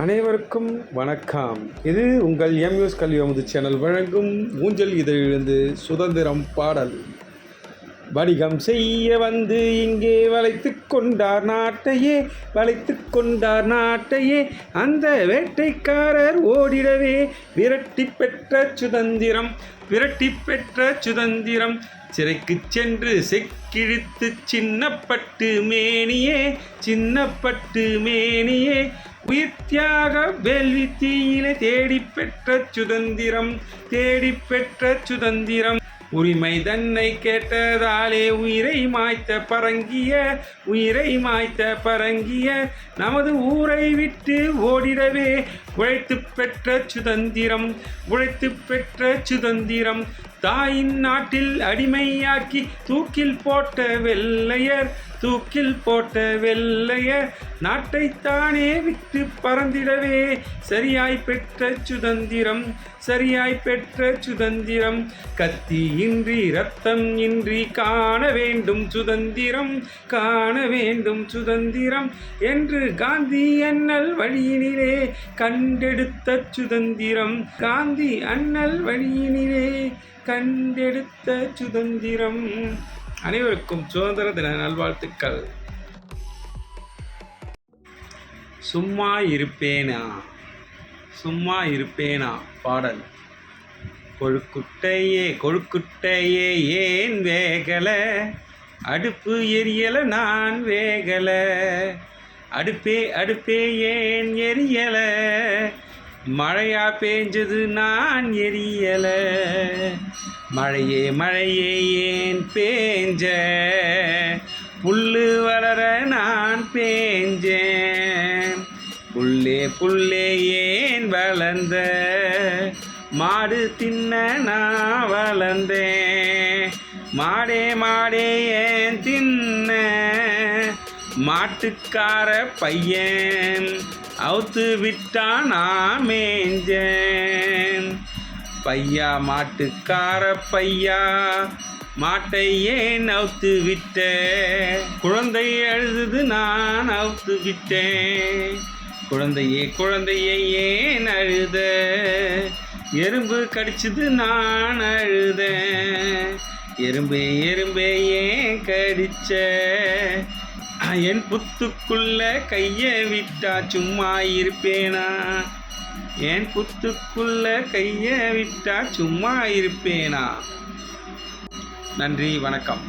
அனைவருக்கும் வணக்கம். இது உங்கள் எம்யூஸ் கல்வி அமுது சேனல் வழங்கும் ஊஞ்சல் இதழிலிருந்து சுதந்திரம் பாடல். வணிகம் செய்ய வந்து இங்கே வளைத்து கொண்டார் நாட்டையே அந்த வேட்டைக்காரர் ஓடிடவே விரட்டி பெற்ற சுதந்திரம் சிறைக்கு சென்று செக்கிழித்து சின்னப்பட்டு மேனியே உயிர் தியாக வேள்வி தீயிலே தேடிப்பெற்ற சுதந்திரம் உரிமை தன்னை கேட்டதாலே உயிரை மாய்த்த பரங்கிய நமது ஊரை விட்டு ஓடிடவே உழைத்து பெற்ற சுதந்திரம் தாயின் நாட்டில் அடிமையாக்கி தூக்கில் போட்ட வெள்ளையர் நாட்டைத்தானே விட்டு பறந்திடவே சரியாய் பெற்ற சுதந்திரம் கத்தி இன்றி ரத்தம் இன்றி காண வேண்டும் சுதந்திரம் என்று காந்தி அண்ணல் வழியினிலே கண்டெடுத்த சுதந்திரம். அனைவருக்கும் சுதந்திர தின நல்வாழ்த்துக்கள். சும்மா இருப்பேனா பாடல். கொழுக்குட்டையே ஏன் வேகல, அடுப்பு எரியல நான் வேகல, அடுப்பே ஏன் எரியல, மழையா பேஞ்சது நான் எரியல, மழையே ஏன் பேஞ்ச, புல்லு வளர நான் பேஞ்சேன், புல்லே ஏன் வளர்ந்த, மாடு தின்ன நான் வளர்ந்தேன், மாடே ஏன் தின்ன, மாட்டுக்கார பையன் அவுத்து விட்டா நான் மேஞ்சேன், பையா மாட்டுக்கார பையா மாட்டை ஏன் அவுத்து விட்ட, குழந்தை அழுது நான் அவுத்து விட்டேன், குழந்தையே ஏன் அழுத, எறும்பு கடிச்சது நான் அழுதேன், எறும்பே ஏன் கடிச்ச, என் புத்துக்குள்ள கைய விட்டா சும்மா இருப்பேனா, என் புத்துக்குள்ள கைய விட்டா சும்மா இருப்பேனா. நன்றி, வணக்கம்.